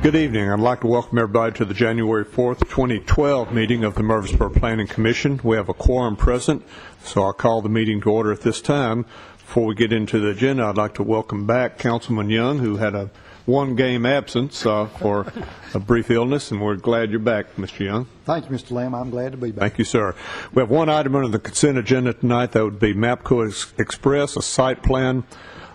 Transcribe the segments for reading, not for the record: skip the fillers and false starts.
Good evening. I'd like to welcome everybody to the January 4th, 2012 meeting of the Murfreesboro Planning Commission. We have a quorum present, so I'll call the meeting to order at this time. Before we get into the agenda, I'd like to welcome back Councilman Young, who had a one-game absence for a brief illness, and we're glad you're back, Mr. Young. Thank you, Mr. Lamb. I'm glad to be back. Thank you, sir. We have one item under the consent agenda tonight. That would be MAPCO Express, a site plan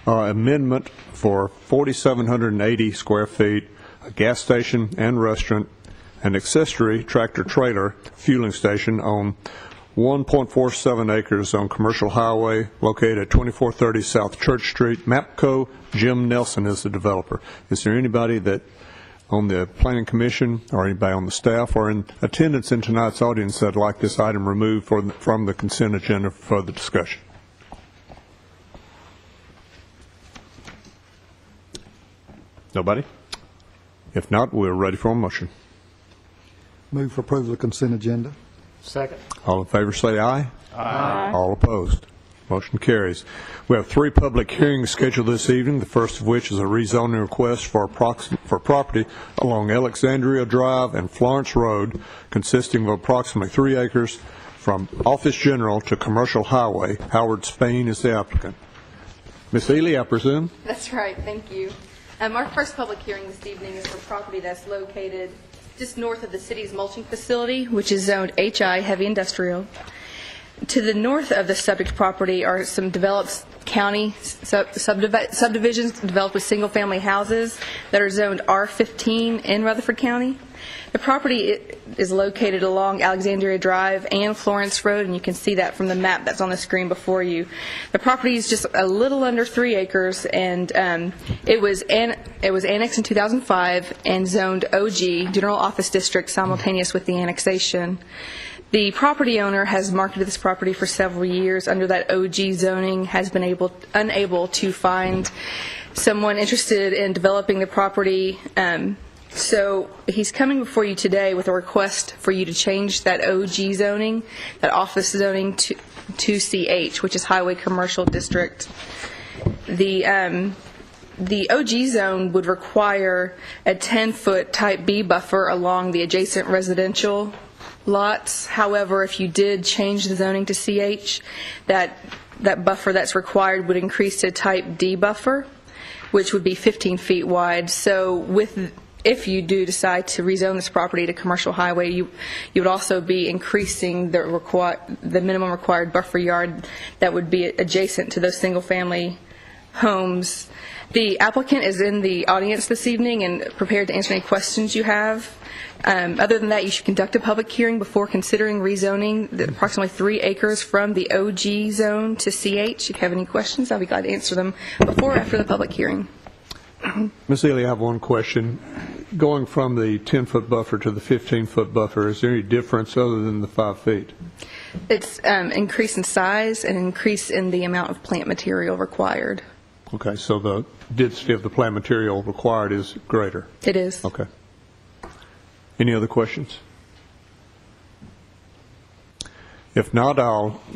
amendment for 4,780 square feet, a gas station and restaurant, an accessory tractor-trailer fueling station on 1.47 acres on Commercial Highway located at 2430 South Church Street. MAPCO, Jim Nelson is the developer. Is there anybody that on the Planning Commission or anybody on the staff or in attendance in tonight's audience that would like this item removed from the consent agenda for further discussion? Nobody? If not, we're ready for a motion. Move for approval of the consent agenda. Second. All in favor say aye. Aye. All opposed. Motion carries. We have 3 public hearings scheduled this evening, the first of which is a rezoning request for property along Alexandria Drive and Florence Road, consisting of approximately 3 acres from Office General to Commercial Highway. Howard Spain is the applicant. Ms. Ely, I presume? That's right. Thank you. Our first public hearing this evening is for property that's located just north of the city's mulching facility, which is zoned HI, heavy industrial. To the north of the subject property are some developed county subdivisions developed with single-family houses that are zoned R15 in Rutherford County. The property is located along Alexandria Drive and Florence Road, and you can see that from the map that's on the screen before you. The property is just a little under 3 acres, and it was annexed in 2005 and zoned OG, General Office District, simultaneous with the annexation. The property owner has marketed this property for several years under that OG zoning, has been unable to find someone interested in developing the property. So he's coming before you today with a request for you to change that OG zoning, that office zoning, to CH, which is Highway Commercial District. The OG zone would require a 10-foot type B buffer along the adjacent residential lots. However, if you did change the zoning to CH, that buffer that's required would increase to type D buffer, which would be 15 feet wide. So if you do decide to rezone this property to Commercial Highway, you would also be increasing the minimum required buffer yard that would be adjacent to those single-family homes. The applicant is in the audience this evening and prepared to answer any questions you have. Other than that, you should conduct a public hearing before considering rezoning the approximately 3 acres from the OG zone to CH. If you have any questions, I'll be glad to answer them before or after the public hearing. Ms. Ely, I have one question. Going from the 10-foot buffer to the 15-foot buffer, is there any difference other than the 5 feet? It's increase in size and increase in the amount of plant material required. Okay, so the density of the plant material required is greater? It is. Okay. Any other questions? If not,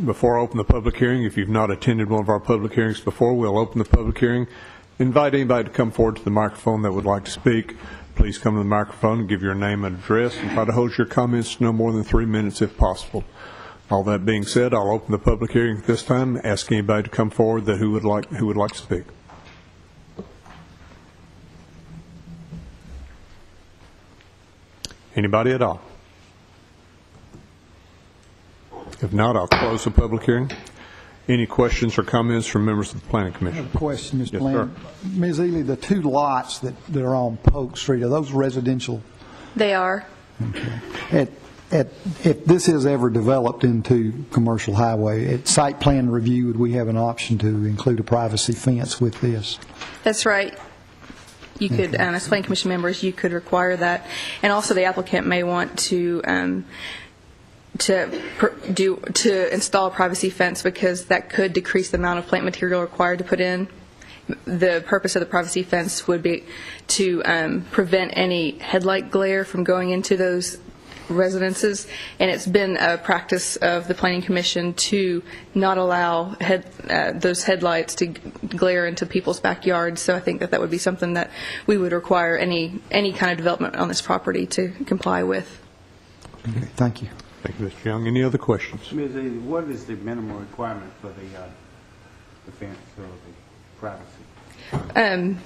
before I open the public hearing, if you've not attended one of our public hearings before, we'll open the public hearing. Invite anybody to come forward to the microphone that would like to speak. Please come to the microphone and give your name and address, and try to hold your comments to no more than 3 minutes if possible. All that being said, I'll open the public hearing at this time. Ask anybody to come forward who would like to speak. Anybody at all? If not, I'll close the public hearing. Any questions or comments from members of the Planning Commission? I have a question, Mr. Yes, Lamb. Ms. Ely, the 2 lots that are on Polk Street, are those residential? They are. Okay. If this is ever developed into Commercial Highway, at site plan review, would we have an option to include a privacy fence with this? That's right. You could, as Planning Commission members, you could require that. And also the applicant may want to install a privacy fence because that could decrease the amount of plant material required to put in. The purpose of the privacy fence would be to prevent any headlight glare from going into those residences, and it's been a practice of the Planning Commission to not allow those headlights to glare into people's backyards. So I think that would be something that we would require any kind of development on this property to comply with. Okay, thank you. Thank you, Mr. Young. Any other questions? Ms. Ely, what is the minimum requirement for the fence or the privacy?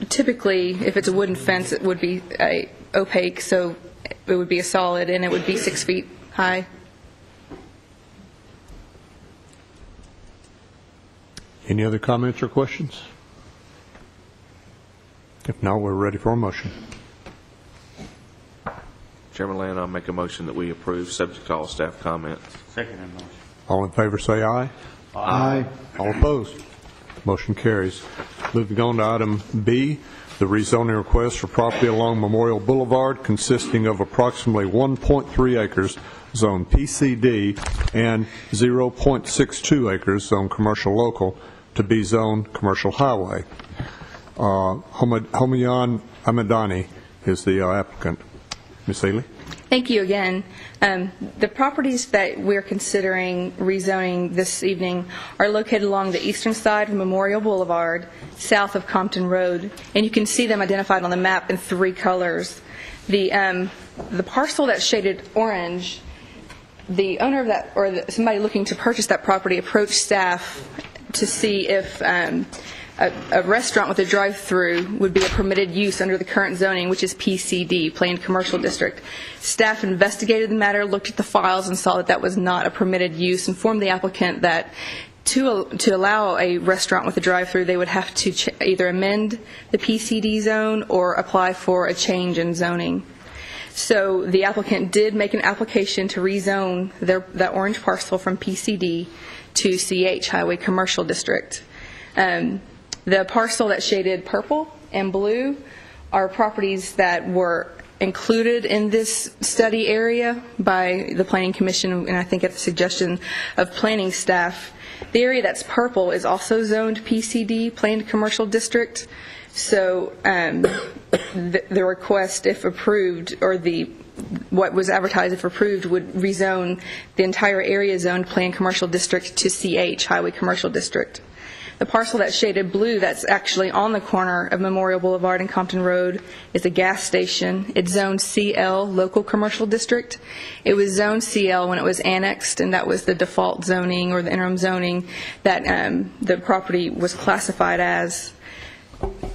Typically, if it's a wooden fence, it would be opaque, so it would be a solid, and it would be 6 feet high. Any other comments or questions? If not, we're ready for a motion. Chairman Land, I'll make a motion that we approve, subject to all staff comments. Second motion. All in favor, say aye. Aye. All opposed? Motion carries. Moving on to item B, the rezoning request for property along Memorial Boulevard consisting of approximately 1.3 acres zone PCD and 0.62 acres zone commercial local to be zoned commercial highway. Homayan Amadani is the applicant. Ms. Ely? Thank you again. The properties that we're considering rezoning this evening are located along the eastern side of Memorial Boulevard, south of Compton Road, and you can see them identified on the map in 3 colors. The parcel that's shaded orange, the owner of that, or somebody looking to purchase that property, approached staff to see if a restaurant with a drive-through would be a permitted use under the current zoning, which is PCD, Planned Commercial District. Staff investigated the matter, looked at the files, and saw that that was not a permitted use, informed the applicant that to allow a restaurant with a drive-through, they would have to either amend the PCD zone or apply for a change in zoning. So the applicant did make an application to rezone that orange parcel from PCD to CH, Highway Commercial District. The parcel that's shaded purple and blue are properties that were included in this study area by the Planning Commission, and I think at the suggestion of planning staff. The area that's purple is also zoned PCD, Planned Commercial District. So the request, if approved, or what was advertised if approved, would rezone the entire area zoned Planned Commercial District to CH, Highway Commercial District. The parcel that's shaded blue that's actually on the corner of Memorial Boulevard and Compton Road is a gas station. It's zoned CL, Local Commercial District. It was zoned CL when it was annexed, and that was the default zoning or the interim zoning that the property was classified as.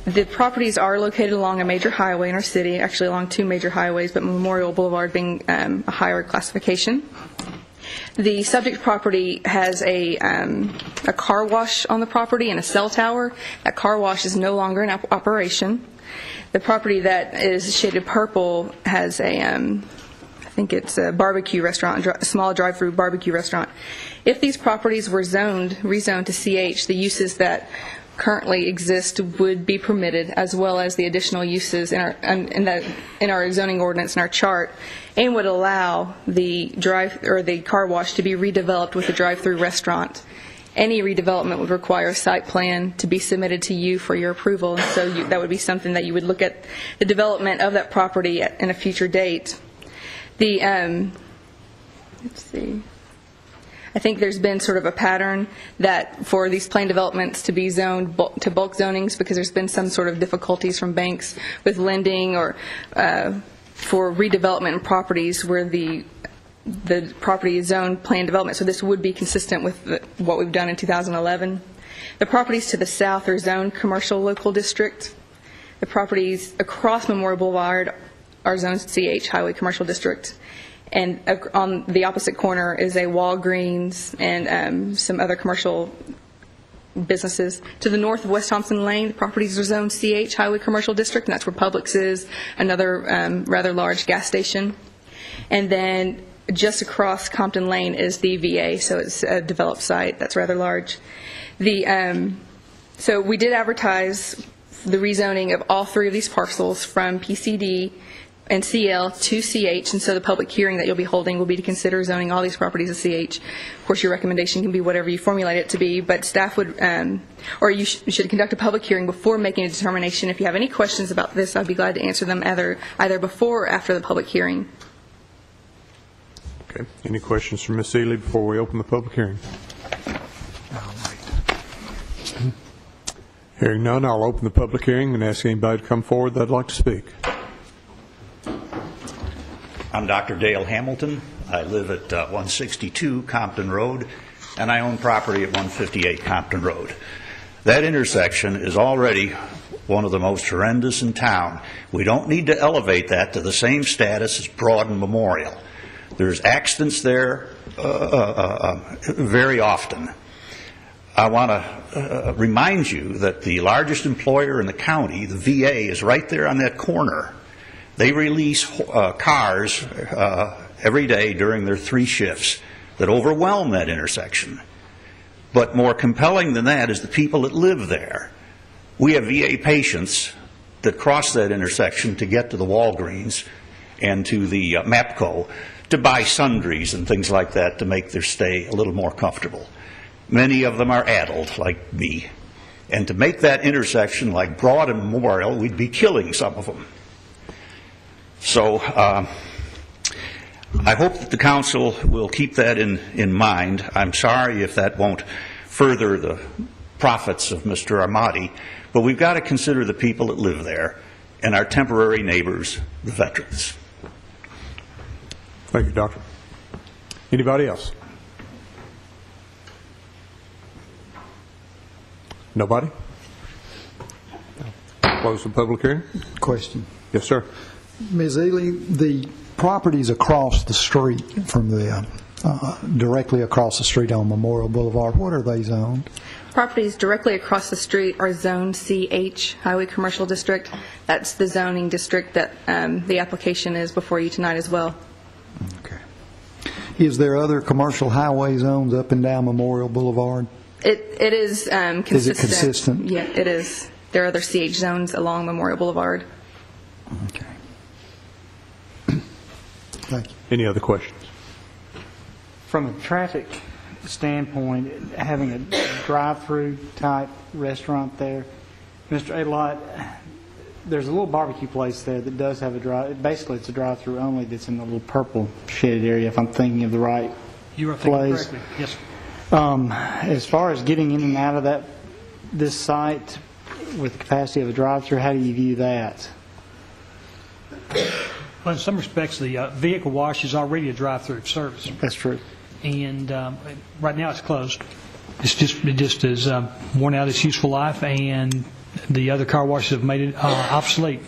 The properties are located along a major highway in our city, actually along 2 major highways, but Memorial Boulevard being a higher classification. The subject property has a car wash on the property and a cell tower. That car wash is no longer in operation. The property that is shaded purple has I think it's a barbecue restaurant, a small drive-through barbecue restaurant. If these properties were rezoned to CH, the uses that currently exist would be permitted, as well as the additional uses in our zoning ordinance and our chart, and would allow the car wash to be redeveloped with a drive-through restaurant. Any redevelopment would require a site plan to be submitted to you for your approval, and so that would be something that you would look at the development of that property in a future date. Let's see. I think there's been sort of a pattern that for these planned developments to be zoned to bulk zonings, because there's been some sort of difficulties from banks with lending or for redevelopment in properties where the property is zoned planned development. So this would be consistent with what we've done in 2011. The properties to the south are zoned commercial local district. The properties across Memorial Boulevard are zoned CH, Highway Commercial District. And on the opposite corner is a Walgreens and some other commercial businesses. To the north of West Thompson Lane, the properties are zoned CH, Highway Commercial District, and that's where Publix is, another rather large gas station. And then just across Compton Lane is the VA, so it's a developed site that's rather large. So we did advertise the rezoning of all 3 of these parcels from PCD and CL to CH, and so the public hearing that you'll be holding will be to consider zoning all these properties as CH. Of course, your recommendation can be whatever you formulate it to be, but staff would, or you should conduct a public hearing before making a determination. If you have any questions about this, I'd be glad to answer them either before or after the public hearing. Okay. Any questions from Ms. Seeley before we open the public hearing? Hearing none, I'll open the public hearing and ask anybody to come forward that'd like to speak. I'm Dr. Dale Hamilton. I live at 162 Compton Road, and I own property at 158 Compton Road. That intersection is already one of the most horrendous in town. We don't need to elevate that to the same status as Broad and Memorial. There's accidents there very often. I want to remind you that the largest employer in the county, the VA, is right there on that corner. They release cars every day during their 3 shifts that overwhelm that intersection. But more compelling than that is the people that live there. We have VA patients that cross that intersection to get to the Walgreens and to the MAPCO to buy sundries and things like that to make their stay a little more comfortable. Many of them are adult, like me. And to make that intersection like Broad and Memorial, we'd be killing some of them. So I hope that the council will keep that in mind. I'm sorry if that won't further the profits of Mr. Armati, but we've got to consider the people that live there and our temporary neighbors, the veterans. Thank you, Doctor. Anybody else? Nobody? Close the public hearing. Question. Yes, sir. Ms. Ely, the properties across the street from the, directly across the street on Memorial Boulevard, what are they zoned? Properties directly across the street are zoned CH, Highway Commercial District. That's the zoning district that the application is before you tonight as well. Okay. Is there other commercial highway zones up and down Memorial Boulevard? It is consistent. Is it consistent? Yeah, it is. There are other CH zones along Memorial Boulevard. Okay. Thank you. Any other questions? From a traffic standpoint, having a drive-through type restaurant there, Mr. Adelot, there's a little barbecue place there that does have a drive. Basically, it's a drive-through only that's in the little purple shaded area, if I'm thinking of the right You are thinking place. correctly. Yes, sir. As far as getting in and out of this site with the capacity of a drive-through, how do you view that? Well, in some respects, the vehicle wash is already a drive-through service, That's true. and right now it's closed. It just is worn out its useful life, and the other car washes have made it obsolete.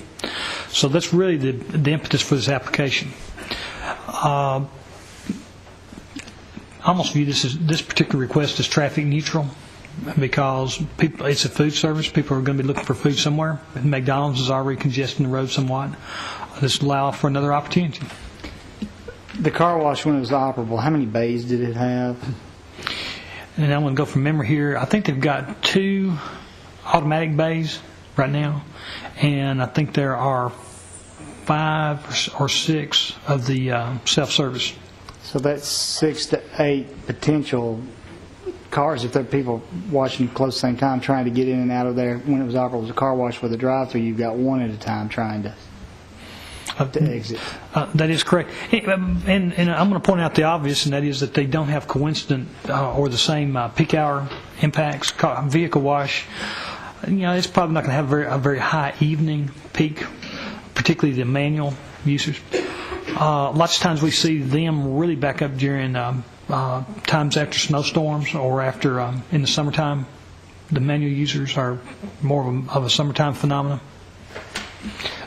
So that's really the impetus for this application. I almost view this particular request as traffic neutral because it's a food service. People are going to be looking for food somewhere. McDonald's is already congesting the road somewhat. This will allow for another opportunity. The car wash, when it was operable, how many bays did it have? And I'm going to go from memory here. I think they've got 2 automatic bays right now, and I think there are 5 or 6 of the self-service. So that's 6 to 8 potential cars if there are people watching close at the same time trying to get in and out of there. When it was operable as a car wash with a drive-through, you've got one at a time trying to exit. That is correct. And I'm going to point out the obvious, and that is that they don't have coincident or the same peak hour impacts. Vehicle wash, it's probably not going to have a very high evening peak, particularly the manual users. Lots of times we see them really back up during times after snowstorms or after in the summertime. The manual users are more of a summertime phenomenon.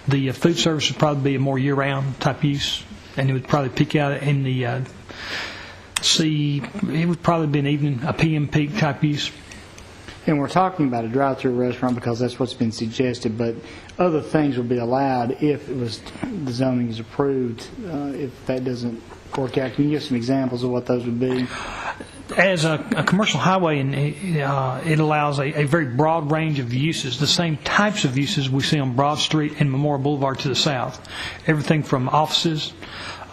The food service would probably be a more year-round type use, and it would probably peak out in the it would probably be an evening, a PM peak type use. And we're talking about a drive-through restaurant because that's what's been suggested, but other things would be allowed if the zoning is approved. If that doesn't work out, can you give some examples of what those would be? As a commercial highway, and it allows a very broad range of uses, the same types of uses we see on Broad Street and Memorial Boulevard to the south. Everything from offices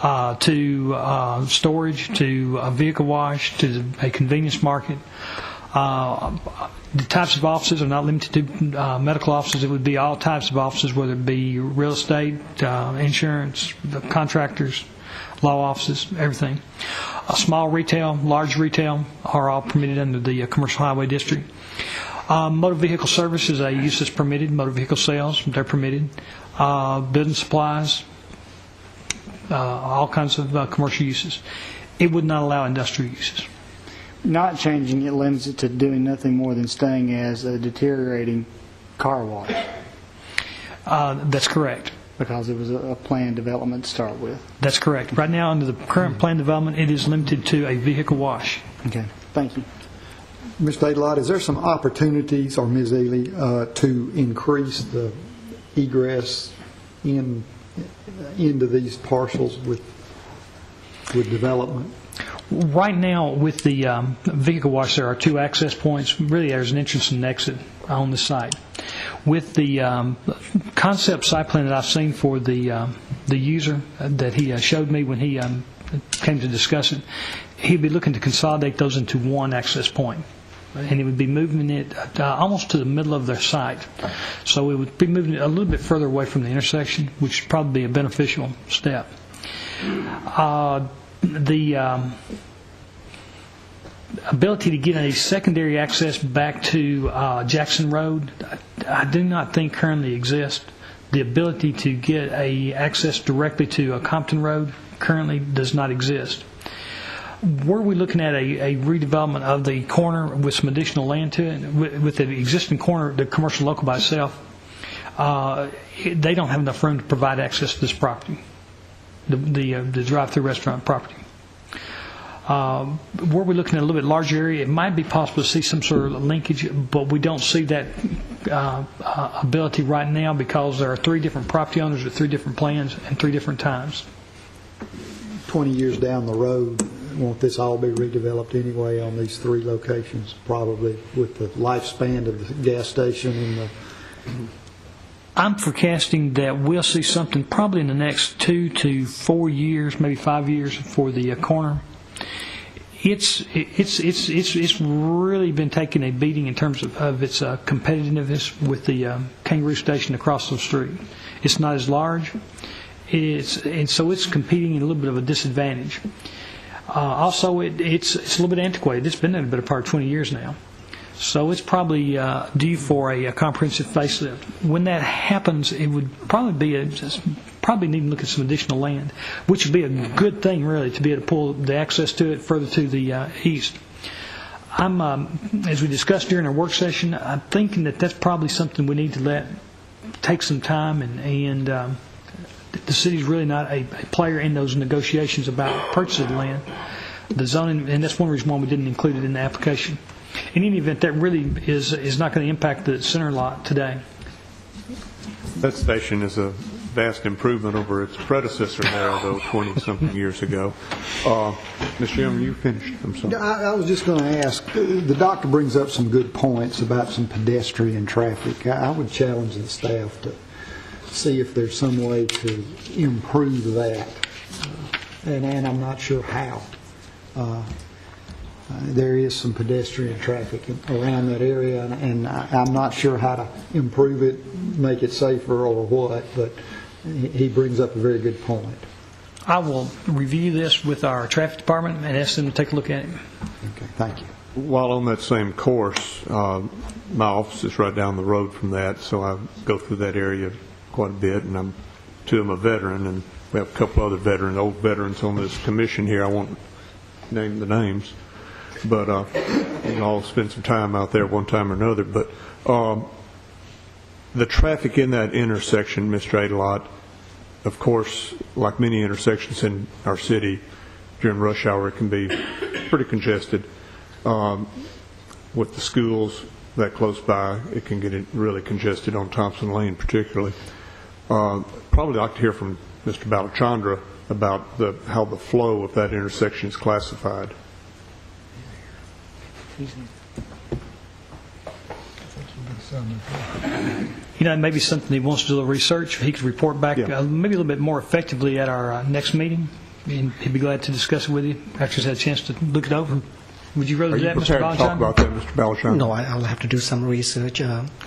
to storage to a vehicle wash to a convenience market. The types of offices are not limited to medical offices. It would be all types of offices, whether it be real estate, insurance, contractors, law offices, everything. Small retail, large retail are all permitted under the commercial highway district. Motor vehicle service is a use that's permitted. Motor vehicle sales, they're permitted. Building supplies, all kinds of commercial uses. It would not allow industrial uses. Not changing it limits it to doing nothing more than staying as a deteriorating car wash, That's correct. because it was a planned development to start with. That's correct. Right now, under the current plan development, it is limited to a vehicle wash. Okay, thank you. Mr. Adelot, is there some opportunities, or Ms. Ely, to increase the egress into these parcels with development? Right now, with the vehicle wash, there are two access points. Really, there's an entrance and an exit on the site. With the concept site plan that I've seen for the user that he showed me when he came to discuss it, he'd be looking to consolidate those into one access point. And it would be moving it almost to the middle of their site. So it would be moving it a little bit further away from the intersection, which would probably be a beneficial step. The ability to get a secondary access back to Jackson Road, I do not think currently exists. The ability to get a access directly to Compton Road currently does not exist. Were we looking at a redevelopment of the corner with some additional land to it, with the existing corner, the commercial local by itself, they don't have enough room to provide access to this property, the drive-through restaurant property. Were we looking at a little bit larger area, it might be possible to see some sort of linkage, but we don't see that ability right now because there are 3 different property owners with 3 different plans and 3 different times. 20 years down the road, won't this all be redeveloped anyway on these 3 locations, probably with the lifespan of the gas station and the... I'm forecasting that we'll see something probably in the next 2 to 4 years, maybe 5 years for the corner. It's really been taking a beating in terms of its competitiveness with the Kangaroo Station across the street. It's not as large, and so it's competing in a little bit of a disadvantage. Also, it's a little bit antiquated. It's been there a better part of 20 years now. So it's probably due for a comprehensive facelift. When that happens, it would probably be probably need to look at some additional land, which would be a good thing, really, to be able to pull the access to it further to the east. As we discussed during our work session, I'm thinking that that's probably something we need to take some time, and the city's really not a player in those negotiations about purchasing the land. The zoning, and that's one reason why we didn't include it in the application. In any event, that really is not going to impact the center lot today. That station is a vast improvement over its predecessor there, though, 20-something years ago. Mr. Young, you finished. I'm sorry. I was just going to ask, the doctor brings up some good points about some pedestrian traffic. I would challenge the staff to see if there's some way to improve that, and I'm not sure how. There is some pedestrian traffic around that area, and I'm not sure how to improve it, make it safer or what, but he brings up a very good point. I will review this with our traffic department and ask them to take a look at it. Okay, thank you. While on that same course, my office is right down the road from that, so I go through that area quite a bit, and I'm a veteran, and we have a couple other old veterans on this commission here. I won't name the names, but we can all spend some time out there one time or another. But the traffic in that intersection, Mr. Adelot, of course, like many intersections in our city, during rush hour it can be pretty congested. With the schools that close by, it can get really congested on Thompson Lane particularly. Probably like to hear from Mr. Balachandra about how the flow of that intersection is classified. You know, it may be something he wants to do a little research. He could report back maybe a little bit more effectively at our next meeting, and he'd be glad to discuss it with you after he's had a chance to look it over. Would you rather do that, Mr. Balachandra? Are you prepared to talk about that, Mr. Balachandra? No, I'll have to do some research,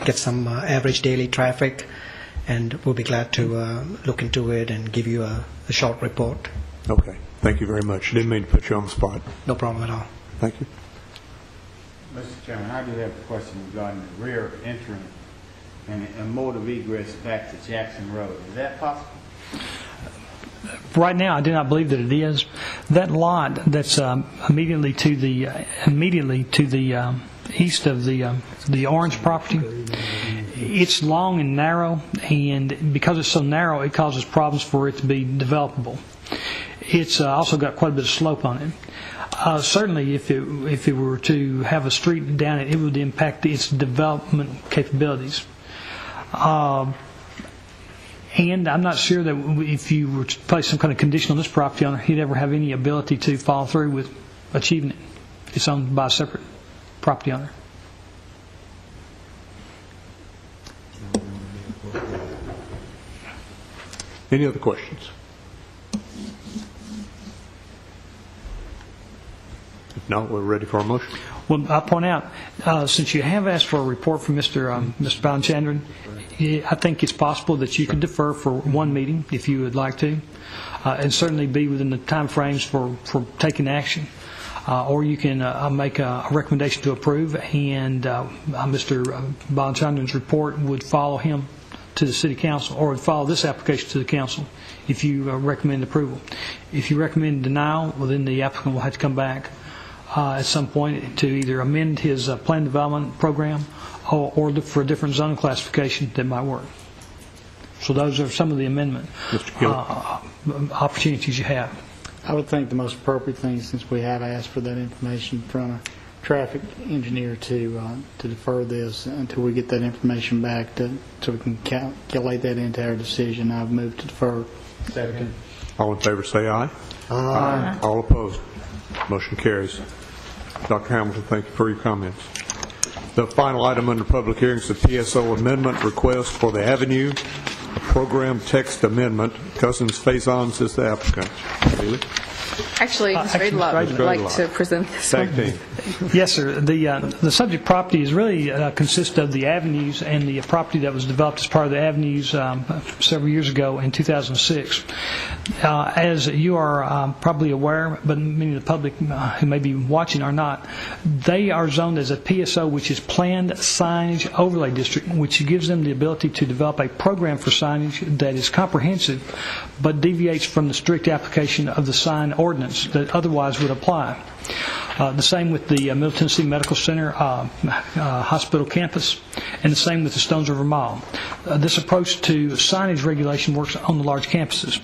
get some average daily traffic, and we'll be glad to look into it and give you a short report. Okay, thank you very much. Didn't mean to put you on the spot. No problem at all. Thank you. Mr. Chairman, I do have a question regarding the rear entrance and a mode of egress back to Jackson Road. Is that possible? Right now, I do not believe that it is. That lot that's immediately to the east of the orange property, it's long and narrow, and because it's so narrow, it causes problems for it to be developable. It's also got quite a bit of slope on it. Certainly, if it were to have a street down it, it would impact its development capabilities. And I'm not sure that if you were to place some kind of condition on this property owner, he'd ever have any ability to follow through with achieving it. It's owned by a separate property owner. Any other questions? If not, we're ready for a motion. Well, I'll point out, since you have asked for a report from Mr. Balchandran, I think it's possible that you could defer for one meeting if you would like to, and certainly be within the time frames for taking action. Or you can make a recommendation to approve, and Mr. Balchandran's report would follow him to the City Council, or would follow this application to the Council if you recommend approval. If you recommend denial, well, then the applicant will have to come back at some point to either amend his plan development program or look for a different zoning classification that might work. So those are some of the amendment opportunities you have. I would think the most appropriate thing, since we have asked for that information from a traffic engineer, to defer this until we get that information back so we can calculate that into our decision. I've moved to defer. Second. All in favor say aye. Aye. All opposed. Motion carries. Dr. Hamilton, thank you for your comments. The final item under public hearing is the PSO amendment request for the Avenue, a program text amendment. Cousins Faisons is the applicant. Haley? Actually, Mr. Adlot would like to present this Tag one. team. Yes, sir. The subject property is really consists of the avenues and the property that was developed as part of the avenues several years ago in 2006. As you are probably aware, but many of the public who may be watching are not, they are zoned as a PSO, which is Planned Signage Overlay District, which gives them the ability to develop a program for signage that is comprehensive but deviates from the strict application of the sign ordinance that otherwise would apply. The same with the Middle Tennessee Medical Center hospital campus, and the same with the Stones River Mall. This approach to signage regulation works on the large campuses.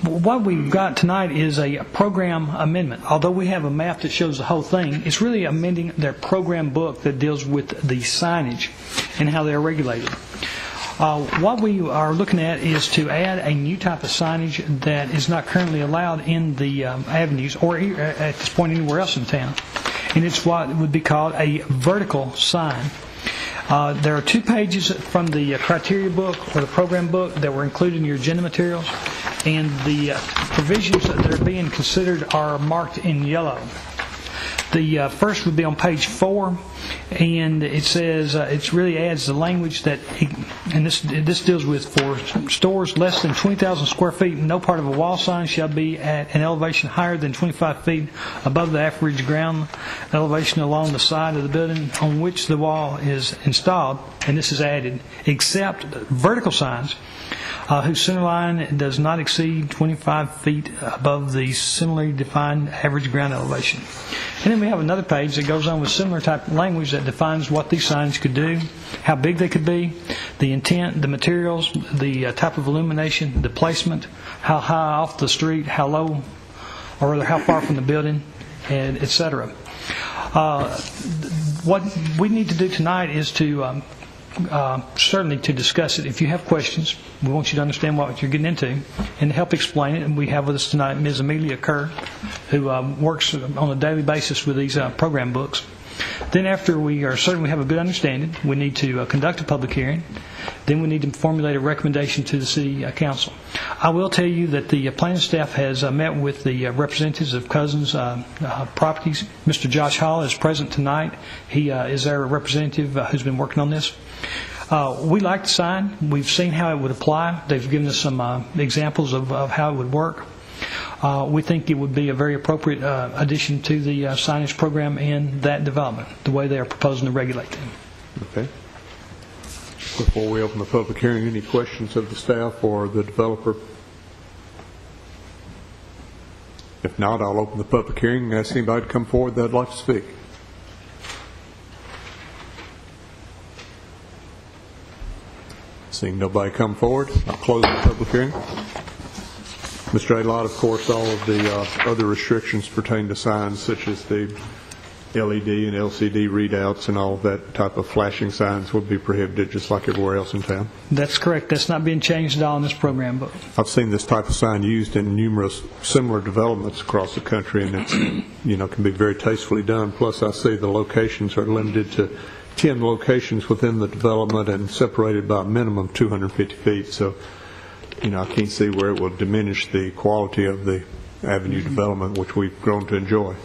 What we've got tonight is a program amendment. Although we have a map that shows the whole thing, it's really amending their program book that deals with the signage and how they're regulated. What we are looking at is to add a new type of signage that is not currently allowed in the avenues or at this point anywhere else in town. And it's what would be called a vertical sign. There are 2 pages from the criteria book or the program book that were included in your agenda materials, and the provisions that are being considered are marked in yellow. The first would be on page 4, and it says it really adds the language that, and this deals with for stores less than 20,000 square feet, no part of a wall sign shall be at an elevation higher than 25 feet above the average ground elevation along the side of the building on which the wall is installed, and this is added, except vertical signs whose center line does not exceed 25 feet above the similarly defined average ground elevation. And then we have another page that goes on with similar type of language that defines what these signs could do, how big they could be, the intent, the materials, the type of illumination, the placement, how high off the street, how low, or rather how far from the building, and etc. What we need to do tonight is to certainly to discuss it. If you have questions, we want you to understand what you're getting into and help explain it. And we have with us tonight Ms. Amelia Kerr, who works on a daily basis with these program books. Then after we are certain we have a good understanding, we need to conduct a public hearing. Then we need to formulate a recommendation to the City Council. I will tell you that the planning staff has met with the representatives of Cousins Properties. Mr. Josh Hall is present tonight. He is our representative who's been working on this. We like the sign. We've seen how it would apply. They've given us some examples of how it would work. we think it would be a very appropriate addition to the signage program in that development, the way they are proposing to regulate them. Okay. Before we open the public hearing, any questions of the staff or the developer? If not, I'll open the public hearing and ask anybody to come forward that'd like to speak. Seeing nobody come forward, I'll close the public hearing. Mr. Aylott, of course, all of the other restrictions pertain to signs such as the LED and LCD readouts and all of that type of flashing signs would be prohibited just like everywhere else in town. That's correct. That's not being changed at all in this program book. I've seen this type of sign used in numerous similar developments across the country, and it's, can be very tastefully done. Plus, I see the locations are limited to 10 locations within the development and separated by a minimum 250 feet. So, I can't see where it will diminish the quality of the avenue development, which we've grown to enjoy.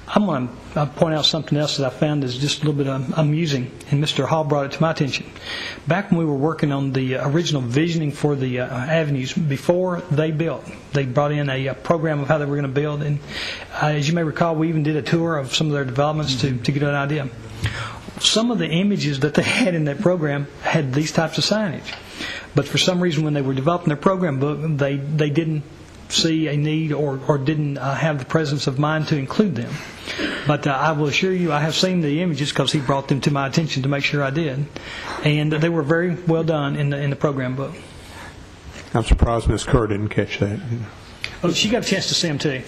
I'm going to point out something else that I found is just a little bit amusing, and Mr. Hall brought it to my attention. Back when we were working on the original visioning for the avenues, before they built, they brought in a program of how they were going to build, and as you may recall, we even did a tour of some of their developments to get an idea. Some of the images that they had in that program had these types of signage, but for some reason when they were developing their program book, they didn't see a need or didn't have the presence of mind to include them. But I will assure you I have seen the images because he brought them to my attention to make sure I did. And they were very well done in the program book. I'm surprised Ms. Kerr didn't catch that. Oh, she got a chance to see them too.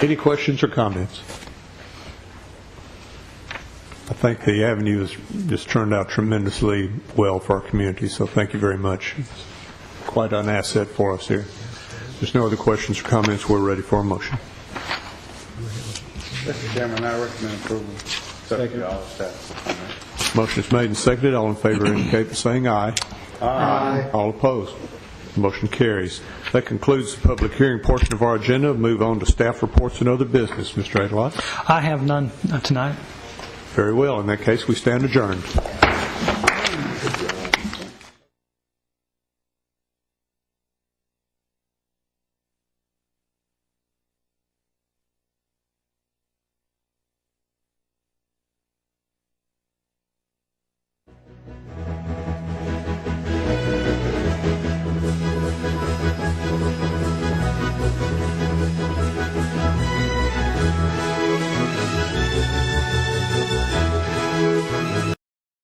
Any questions or comments? I think the avenue has just turned out tremendously well for our community, so thank you very much. It's quite an asset for us here. If there's no other questions or comments, we're ready for a motion. Mr. Chairman, I recommend approval. Subject to all staff. Motion is made and seconded. All in favor indicate by saying aye. Aye. All opposed. Motion carries. That concludes the public hearing portion of our agenda. Move on to staff reports and other business. Mr. Adelot? I have none tonight. Very well. In that case, we stand adjourned.